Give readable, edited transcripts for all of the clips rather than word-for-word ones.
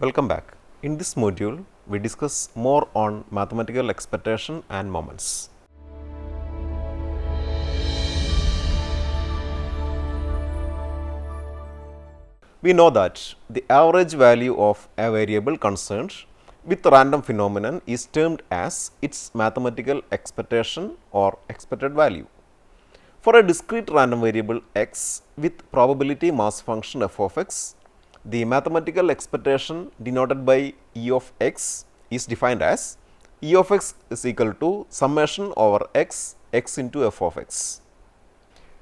Welcome back. In this module, we discuss more on mathematical expectation and moments. We know that the average value of a variable concerned with random phenomenon is termed as its mathematical expectation or expected value. For a discrete random variable x with probability mass function f of x, the mathematical expectation denoted by E of x is defined as E of x is equal to summation over x into f of x.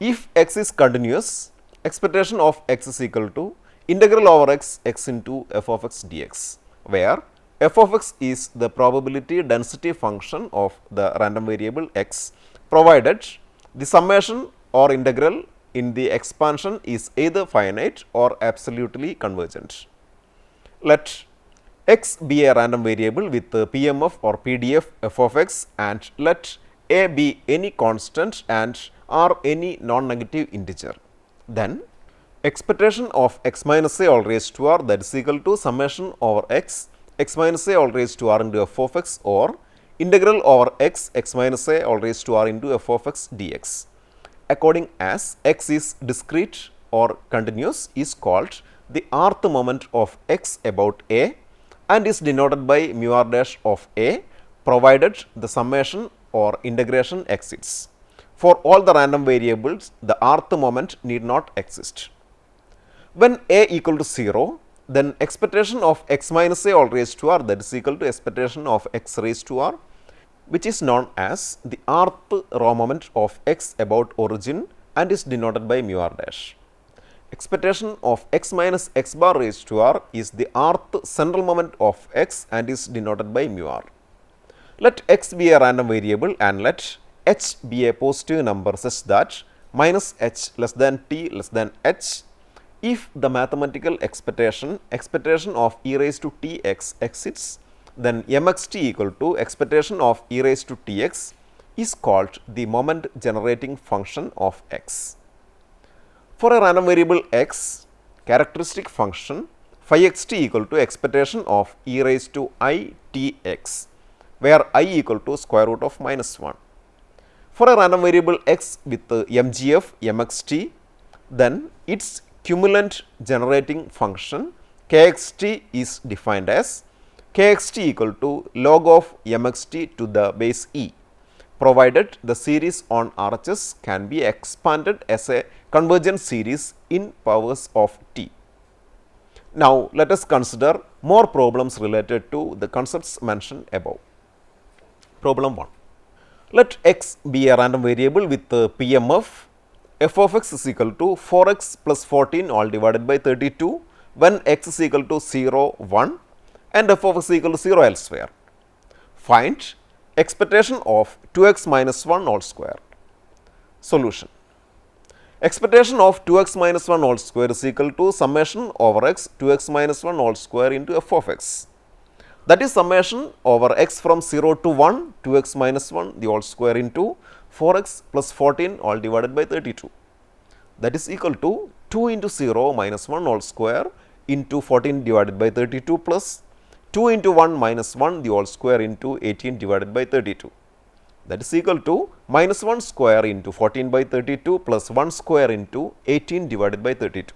If x is continuous, expectation of x is equal to integral over x into f of x dx, where f of x is the probability density function of the random variable x, provided the summation or integral in the expansion is either finite or absolutely convergent. Let x be a random variable with PMF or PDF f of x, and let a be any constant and r any non-negative integer. Then expectation of x minus a all raised to r, that is equal to summation over x minus a all raised to r into f of x, or integral over x minus a all raised to r into f of x dx, according as x is discrete or continuous, is called the rth moment of x about a and is denoted by mu r dash of a, provided the summation or integration exists. For all the random variables, the rth moment need not exist. When a equal to 0, then expectation of x minus a all raised to r, that is equal to expectation of x raised to r, which is known as the rth raw moment of x about origin and is denoted by mu r dash. Expectation of x minus x bar raised to r is the rth central moment of x and is denoted by mu r. Let x be a random variable and let h be a positive number such that minus h less than t less than h, if the mathematical expectation of e raised to t x exists, then mxt equal to expectation of e raised to tx is called the moment generating function of x. For a random variable x, characteristic function phi xt equal to expectation of e raised to I tx, where I equal to square root of minus 1. For a random variable x with mgf mxt, then its cumulant generating function kxt is defined as kxt equal to log of mxt to the base e, provided the series on RHS can be expanded as a convergent series in powers of t. Now, let us consider more problems related to the concepts mentioned above. Problem 1. Let x be a random variable with PMF f of x is equal to 4x plus 14 all divided by 32 when x is equal to 0, 1 and f of x is equal to 0 elsewhere. Find expectation of 2x minus 1 all square. Solution. Expectation of 2x minus 1 all square is equal to summation over x 2x minus 1 all square into f of x. That is summation over x from 0 to 1 2x minus 1 the whole square into 4x plus 14 all divided by 32. That is equal to 2 into 0 minus 1 all square into 14 divided by 32 plus 2 into 1 minus 1 the whole square into 18 divided by 32. That is equal to minus 1 square into 14 by 32 plus 1 square into 18 divided by 32.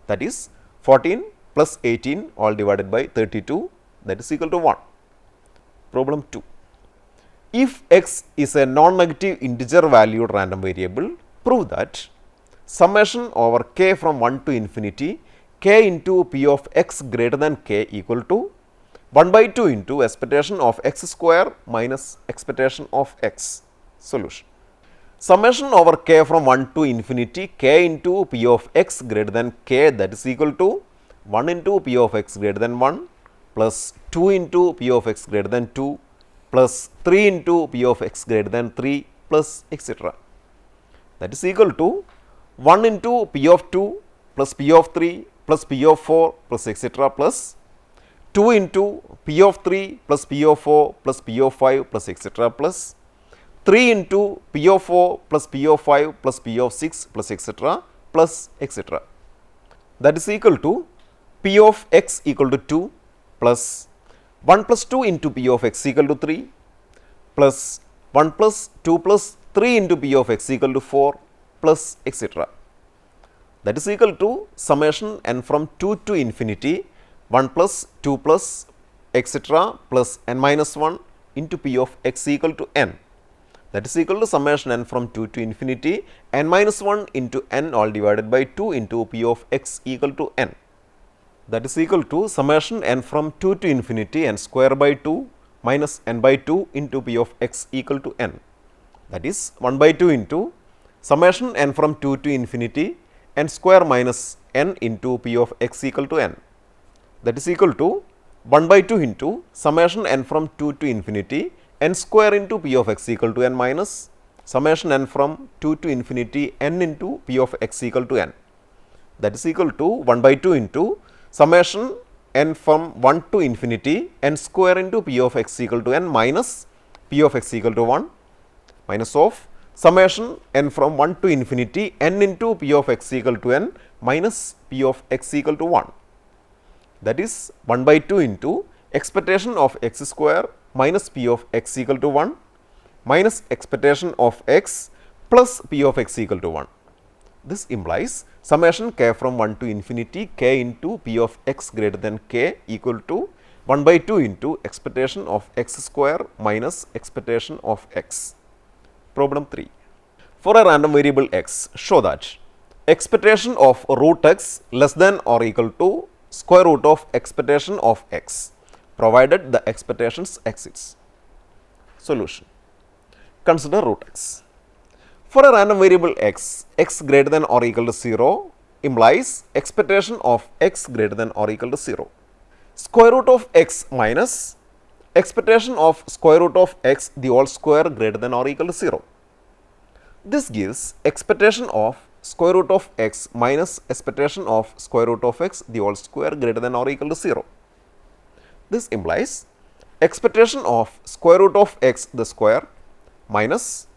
That is 14 plus 18 all divided by 32, that is equal to 1. Problem 2. If x is a non-negative integer valued random variable, prove that summation over k from 1 to infinity k into p of x greater than k equal to 1 by 2 into expectation of x square minus expectation of x. Solution. Summation over k from 1 to infinity k into p of x greater than k, that is equal to 1 into p of x greater than 1 plus 2 into p of x greater than 2 plus 3 into p of x greater than 3 plus etc. That is equal to 1 into p of 2 plus p of 3 plus p of 4 plus etc. plus 2 into p of 3 plus p of 4 plus p of 5 plus etc. plus 3 into p of 4 plus p of 5 plus p of 6 plus etc. plus etc. That is equal to p of x equal to 2 plus 1 plus 2 into p of x equal to 3 plus 1 plus 2 plus 3 into p of x equal to 4 plus etc. That is equal to summation n from 2 to infinity 1 plus 2 plus etc. plus n minus 1 into p of x equal to n. That is equal to summation n from 2 to infinity n minus 1 into n all divided by 2 into p of x equal to n. That is equal to summation n from 2 to infinity n square by 2 minus n by 2 into p of x equal to n. That is 1 by 2 into summation n from 2 to infinity n square minus n into p of x equal to n. That is equal to 1 by 2 into summation n from 2 to infinity n square into p of x equal to n minus summation n from 2 to infinity n into p of x equal to n. That is equal to 1 by 2 into summation n from 1 to infinity n square into p of x equal to n minus p of x equal to 1 minus of summation n from 1 to infinity n into p of x equal to n minus p of x equal to 1. That is 1 by 2 into expectation of x square minus p of x equal to 1 minus expectation of x plus p of x equal to 1. This implies summation k from 1 to infinity k into p of x greater than k equal to 1 by 2 into expectation of x square minus expectation of x. Problem 3. For a random variable x, show that expectation of root x less than or equal to square root of expectation of x, provided the expectations exist. Solution. Consider root x. For a random variable x, x greater than or equal to 0 implies expectation of x greater than or equal to 0. Square root of x minus expectation of square root of x the whole square greater than or equal to 0. This gives expectation of square root of x minus expectation of square root of x the whole square greater than or equal to 0. This implies expectation of square root of x the square minus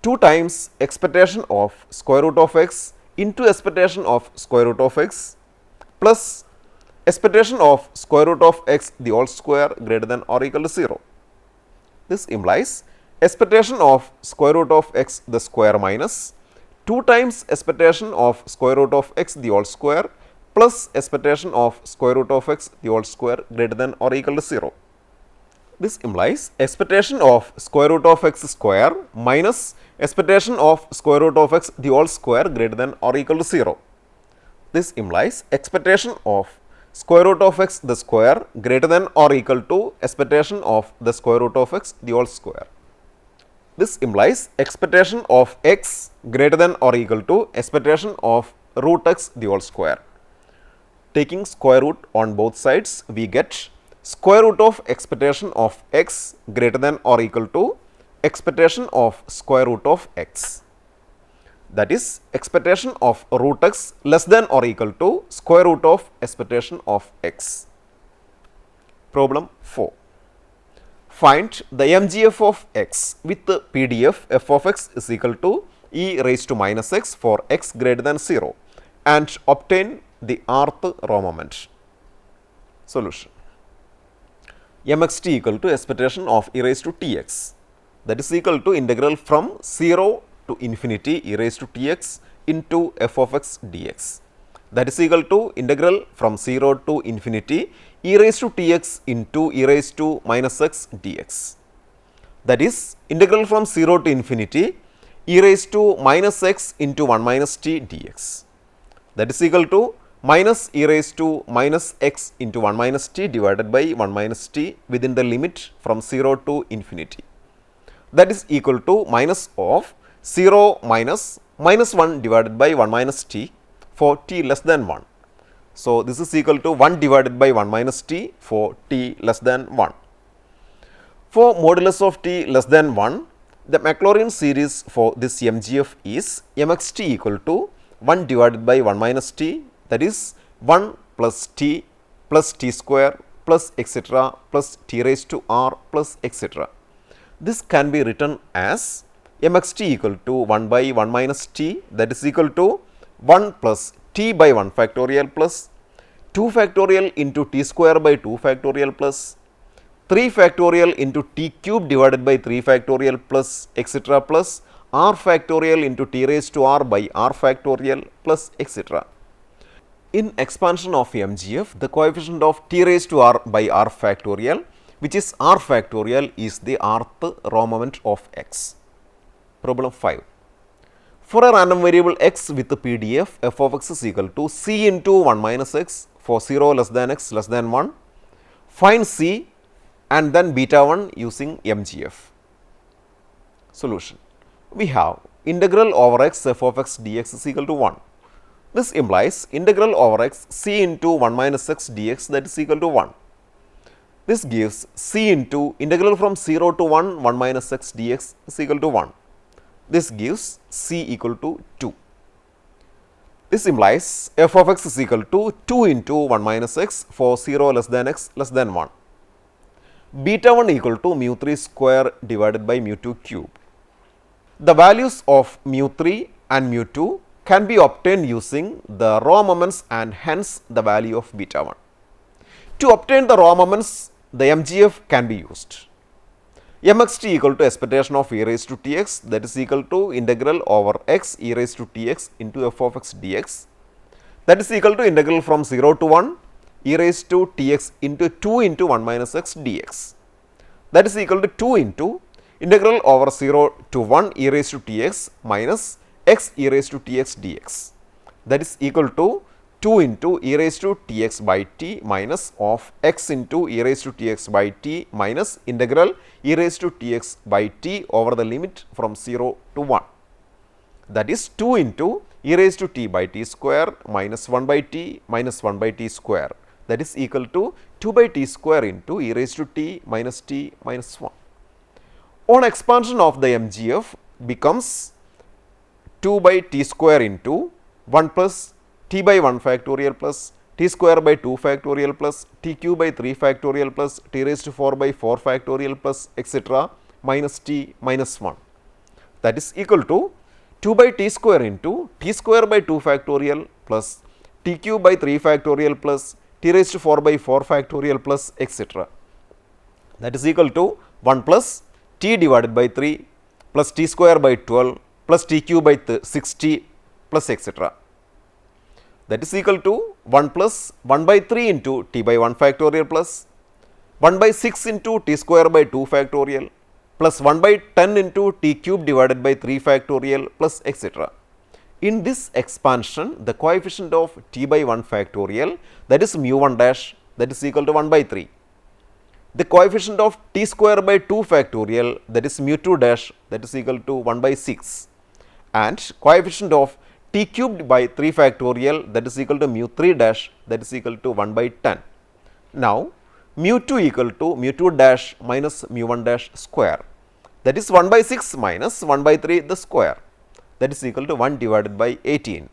2 times expectation of square root of x into expectation of square root of x plus expectation of square root of x the whole square greater than or equal to 0. This implies expectation of square root of x the square minus 2 times expectation of square root of x the whole square plus expectation of square root of x the whole square greater than or equal to 0. This implies expectation of square root of x square minus expectation of square root of x the whole square greater than or equal to 0. This implies expectation of square root of x the square greater than or equal to expectation of the square root of x the whole square. This implies expectation of x greater than or equal to expectation of root x the whole square. Taking square root on both sides, we get square root of expectation of x greater than or equal to expectation of square root of x. That is expectation of root x less than or equal to square root of expectation of x. Problem 4. Find the MGF of x with the PDF f of x is equal to e raised to minus x for x greater than 0 and obtain the rth row moment. Solution. Mxt equal to expectation of e raised to tx, that is equal to integral from 0 to infinity e raised to tx into f of x dx, that is equal to integral from 0 to infinity e raised to tx into e raised to minus x dx, that is integral from 0 to infinity e raised to minus x into 1 minus t dx, that is equal to minus e raised to minus x into 1 minus t divided by 1 minus t within the limit from 0 to infinity, that is equal to minus of 0 minus 1 divided by 1 minus t for t less than 1. So, this is equal to 1 divided by 1 minus t for t less than 1. For modulus of t less than 1, the Maclaurin series for this MGF is mxt equal to 1 divided by 1 minus t, that is 1 plus t square plus etc. plus t raised to r plus etc. This can be written as mxt equal to 1 by 1 minus t, that is equal to 1 plus t by 1 factorial plus 2 factorial into t square by 2 factorial plus 3 factorial into t cube divided by 3 factorial plus etc. plus r factorial into t raised to r by r factorial plus etc. In expansion of MGF, the coefficient of t raised to r by r factorial, which is r factorial, is the rth raw moment of x. Problem 5. For a random variable x with PDF, f of x is equal to c into 1 minus x for 0 less than x less than 1. Find c and then beta 1 using MGF. Solution. We have integral over x f of x dx is equal to 1. This implies integral over x c into 1 minus x dx, that is equal to 1. This gives c into integral from 0 to 1 1 minus x dx is equal to 1. This gives c equal to 2. This implies f of x is equal to 2 into 1 minus x for 0 less than x less than 1. Beta 1 equal to mu 3 square divided by mu 2 cube. The values of mu 3 and mu 2 can be obtained using the raw moments and hence the value of beta 1. To obtain the raw moments, the MGF can be used. Mxt equal to expectation of e raised to tx, that is equal to integral over x e raised to tx into f of x dx, that is equal to integral from 0 to 1 e raised to tx into 2 into 1 minus x dx, that is equal to 2 into integral over 0 to 1 e raised to tx minus x e raised to tx dx, that is equal to 2 into e raised to tx by t minus of x into e raised to tx by t minus integral e raised to tx by t over the limit from 0 to 1. That is 2 into e raised to t by t square minus 1 by t minus 1 by t square, that is equal to 2 by t square into e raised to t minus 1. On expansion of the MGF becomes 2 by t square into 1 plus t by 1 factorial plus t square by 2 factorial plus t cube by 3 factorial plus t raised to 4 by 4 factorial plus etc. minus t minus 1. That is equal to 2 by t square into t square by 2 factorial plus t cube by 3 factorial plus t raised to 4 by 4 factorial plus etc. That is equal to 1 plus t divided by 3 plus t square by 12 plus t cube by 60 plus etc. That is equal to 1 plus 1 by 3 into t by 1 factorial plus 1 by 6 into t square by 2 factorial plus 1 by 10 into t cube divided by 3 factorial plus etc. In this expansion, the coefficient of t by 1 factorial, that is mu 1 dash, that is equal to 1 by 3. The coefficient of t square by 2 factorial, that is mu 2 dash, that is equal to 1 by 6, and coefficient of t cubed by 3 factorial, that is equal to mu 3 dash, that is equal to 1 by 10. Now, mu 2 equal to mu 2 dash minus mu 1 dash square, that is 1 by 6 minus 1 by 3 the square, that is equal to 1 divided by 18.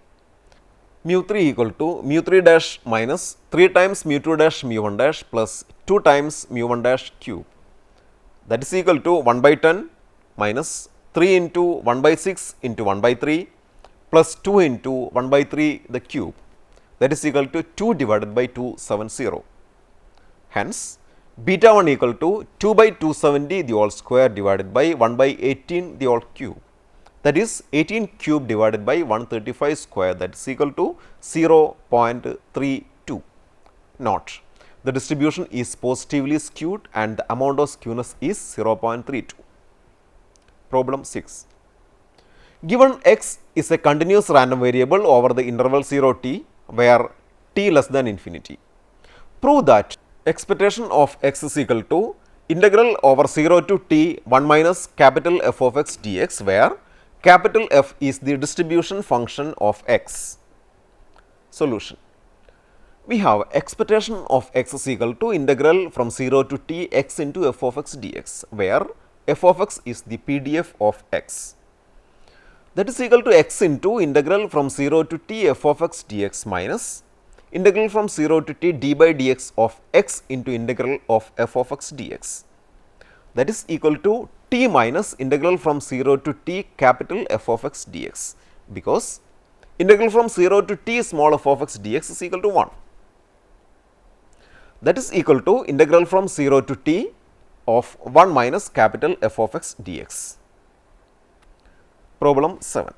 Mu 3 equal to mu 3 dash minus 3 times mu 2 dash mu 1 dash plus 2 times mu 1 dash cube, that is equal to 1 by 10 minus 3 into 1 by 6 into 1 by 3 plus 2 into 1 by 3 the cube, that is equal to 2 divided by 270. Hence, beta 1 equal to 2 by 270 the whole square divided by 1 by 18 the whole cube, that is 18 cube divided by 135 square, that is equal to 0.32. Note, the distribution is positively skewed and the amount of skewness is 0.32. Problem 6. Given x is a continuous random variable over the interval 0 t where t less than infinity, prove that expectation of x is equal to integral over 0 to t 1 minus capital F of x dx, where capital F is the distribution function of x. Solution. We have expectation of x is equal to integral from 0 to t x into f of x dx, where f of x is the PDF of x. That is equal to x into integral from 0 to t f of x dx minus integral from 0 to t d by dx of x into integral of f of x dx. That is equal to t minus integral from 0 to t capital F of x dx, because integral from 0 to t small f of x dx is equal to 1. that is equal to integral from 0 to t of 1 minus capital F of x dx. Problem 7.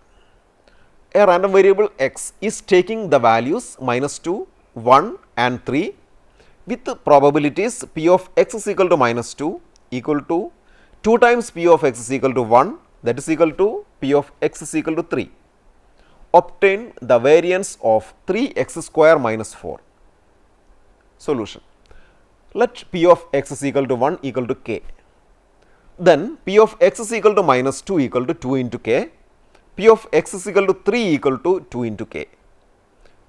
A random variable x is taking the values minus 2, 1 and 3 with probabilities p of x is equal to minus 2 equal to 2 times p of x is equal to 1, that is equal to p of x is equal to 3. Obtain the variance of 3x square minus 4. Solution. Let p of x is equal to 1 equal to k. Then p of x is equal to minus 2 equal to 2 into k. P of x is equal to 3 equal to 2 into k.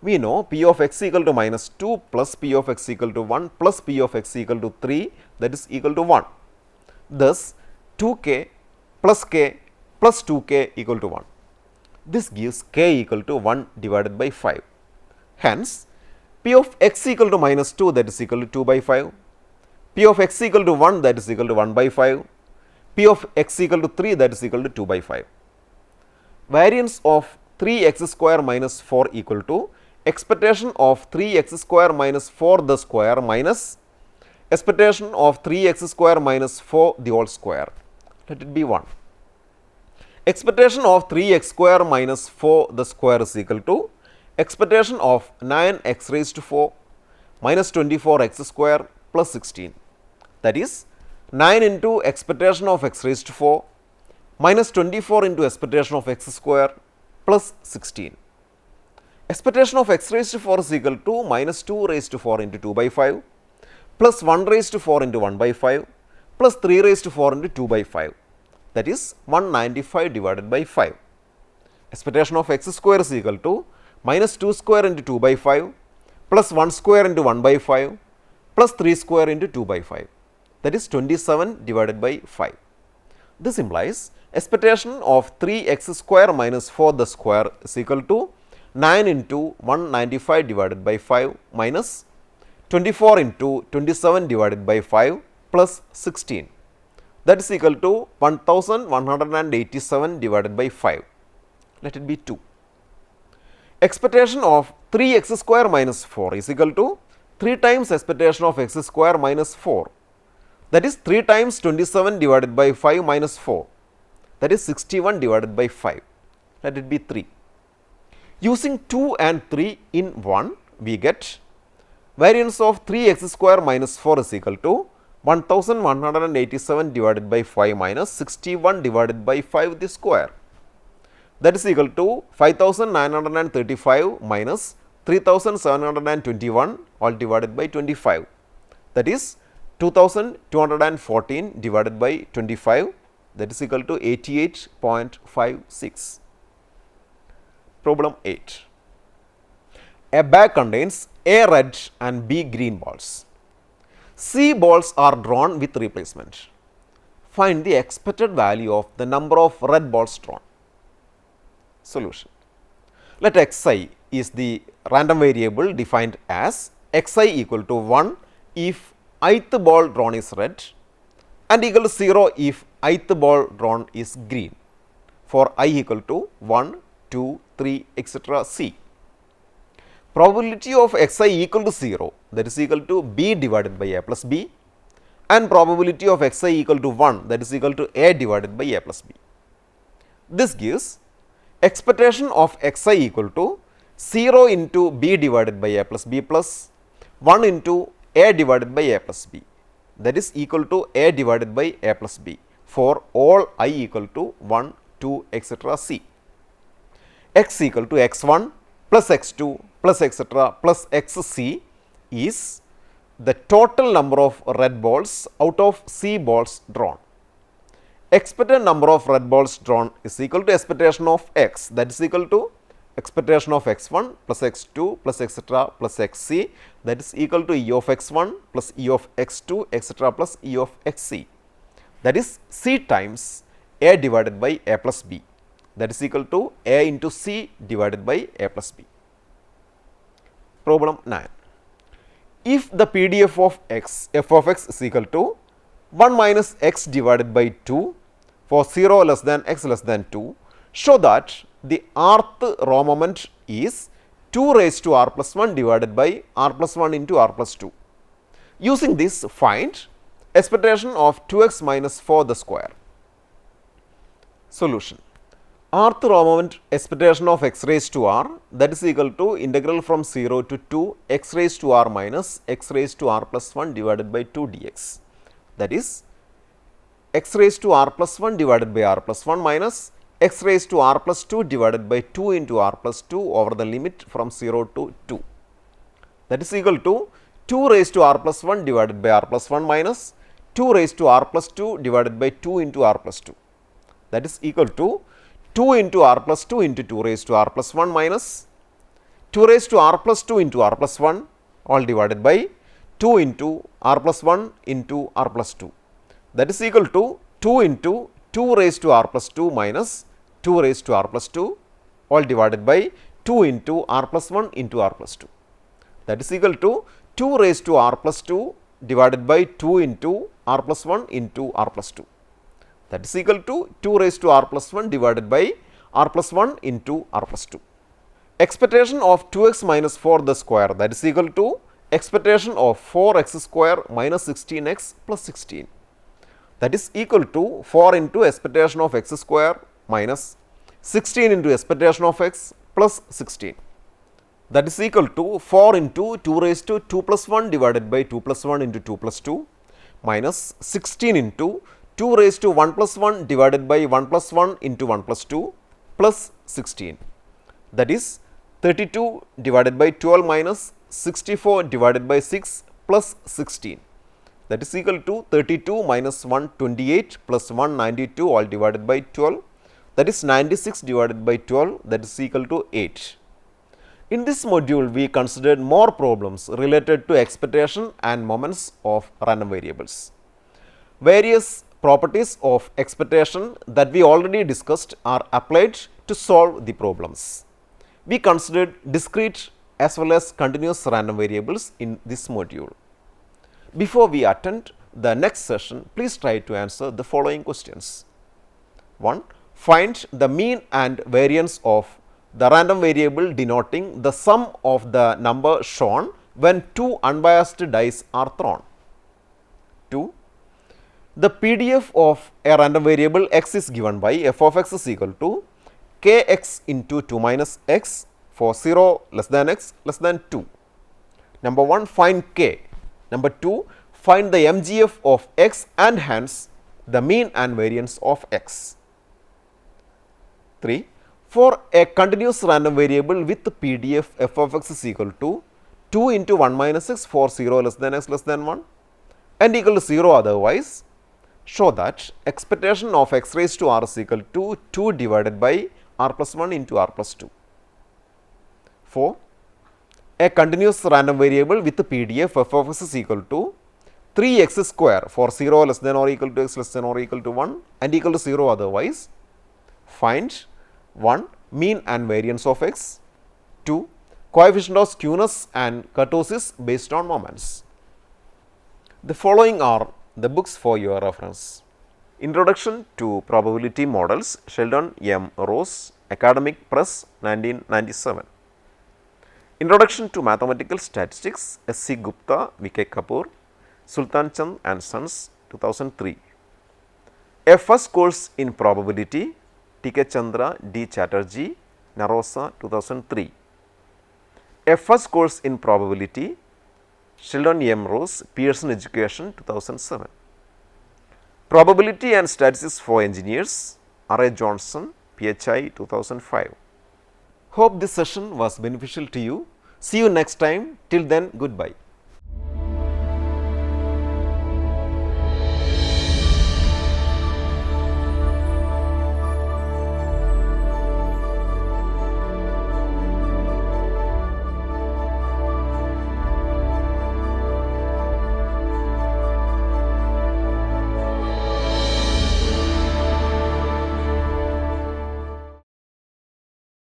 We know p of x equal to minus 2 plus p of x equal to 1 plus p of x equal to 3, that is equal to 1. Thus, 2k plus 2k equal to 1. This gives k equal to 1 divided by 5. Hence, p of x equal to minus 2, that is equal to 2 by 5. P of x equal to 1, that is equal to 1 by 5. P of x equal to 3, that is equal to 2 by 5. Variance of 3x square minus 4 equal to expectation of 3x square minus 4 the square minus expectation of 3x square minus 4 the whole square. Let it be 1. Expectation of 3x square minus 4 the square is equal to expectation of 9x raised to 4 minus 24x square plus 16. That is 9 into expectation of x raised to 4 minus 24 into expectation of x square plus 16. Expectation of x raised to 4 is equal to minus 2 raised to 4 into 2 by 5 plus 1 raised to 4 into 1 by 5 plus 3 raised to 4 into 2 by 5, that is 195 divided by 5. Expectation of x square is equal to minus 2 square into 2 by 5 plus 1 square into 1 by 5 plus 3 square into 2 by 5, that is 27 divided by 5. This implies expectation of 3x square minus 4 the square is equal to 9 into 195 divided by 5 minus 24 into 27 divided by 5 plus 16, that is equal to 1187 divided by 5. Let it be 2. Expectation of 3x square minus 4 is equal to 3 times expectation of x square minus 4, that is 3 times 27 divided by 5 minus 4, that is 61 divided by 5. Let it be 3. Using 2 and 3 in 1, we get variance of 3x square minus 4 is equal to 1187 divided by 5 minus 61 divided by 5 the square, that is equal to 5935 minus 3721 all divided by 25, that is 2214 divided by 25, that is equal to 88.56. Problem 8. A bag contains A red and B green balls. C balls are drawn with replacement. Find the expected value of the number of red balls drawn. Solution. Let xi is the random variable defined as xi equal to 1 if ith ball drawn is red and equal to 0 if ith ball drawn is green for I equal to 1, 2, 3, etc. C. Probability of xi equal to 0, that is equal to b divided by a plus b, and probability of xi equal to 1, that is equal to a divided by a plus b. This gives expectation of xi equal to 0 into b divided by a plus b plus 1 into a divided by a plus b, that is equal to a divided by a plus b for all I equal to 1, 2, etc. C. X equal to x1 plus x2 plus etc. plus xc is the total number of red balls out of C balls drawn. Expected number of red balls drawn is equal to expectation of x, that is equal to expectation of x1 plus x2 plus etc. plus xc, that is equal to E of x1 plus E of x2 etc. plus E of xc, that is C times A divided by A plus B, that is equal to A into C divided by A plus B. Problem 9. If the PDF of x, f of x is equal to 1 minus x divided by 2 for 0 less than x less than 2, show that the rth raw moment is 2 raised to r plus 1 divided by r plus 1 into r plus 2. Using this, find expectation of 2x minus 4 the square. Solution. Rth raw moment expectation of x raised to r, that is equal to integral from 0 to 2 x raised to r minus x raised to r plus 1 divided by 2 dx. That is x raised to r plus 1 divided by r plus 1 minus x raised to r plus 2 divided by 2 into r plus 2 over the limit from 0 to 2. That is equal to 2 raised to r plus 1 divided by r plus 1 minus 2 raised to r plus 2 divided by 2 into r plus 2. That is equal to 2 into r plus 2 into 2 raised to r plus 1 minus 2 raised to r plus 2 into r plus 1 all divided by 2 into r plus 1 into r plus 2. That is equal to 2 into 2 raised to r plus 2 minus 2 raised to r plus 2 all divided by 2 into r plus 1 into r plus 2. That is equal to 2 raised to r plus 2 divided by 2 into r plus 1 into r plus 2. That is equal to 2 raised to r plus 1 divided by r plus 1 into r plus 2. Expectation of 2x minus 4 the square, that is equal to expectation of 4x square minus 16x plus 16. That is equal to 4 into expectation of x square minus 16 into expectation of x plus 16. That is equal to 4 into 2 raised to 2 plus 1 divided by 2 plus 1 into 2 plus 2 minus 16 into 2 raised to 1 plus 1 divided by 1 plus 1 into 1 plus 2 plus 16. That is 32 divided by 12 minus 64 divided by 6 plus 16. That is equal to 32 minus 128 plus 192 all divided by 12. That is 96 divided by 12, that is equal to 8. In this module, we considered more problems related to expectation and moments of random variables. Various properties of expectation that we already discussed are applied to solve the problems. We considered discrete as well as continuous random variables in this module. Before we attend the next session, please try to answer the following questions. 1. Find the mean and variance of the random variable denoting the sum of the number shown when two unbiased dice are thrown. 2. The PDF of a random variable x is given by f of x is equal to kx into 2 minus x for 0 less than x less than 2. Number 1, find k. Number 2, find the MGF of x and hence the mean and variance of x. 3. For a continuous random variable with PDF, f of x is equal to 2 into 1 minus x for 0 less than x less than 1 and equal to 0 otherwise, show that expectation of x raised to r is equal to 2 divided by r plus 1 into r plus 2. 4. A continuous random variable with PDF, f of x is equal to 3x square for 0 less than or equal to x less than or equal to 1 and equal to 0 otherwise, find 1. Mean and variance of x. 2. Coefficient of skewness and kurtosis based on moments. The following are the books for your reference. Introduction to Probability Models, Sheldon M. Ross, Academic Press, 1997. Introduction to Mathematical Statistics, S. C. Gupta, V. K. Kapoor, Sultan Chand and Sons, 2003. A First Course in Probability, T. K. Chandra, D. Chatterjee, Narosa, 2003. A First Course in Probability, Sheldon M. Ross, Pearson Education, 2007. Probability and Statistics for Engineers, R. A. Johnson, PHI, 2005. Hope this session was beneficial to you. See you next time. Till then, goodbye.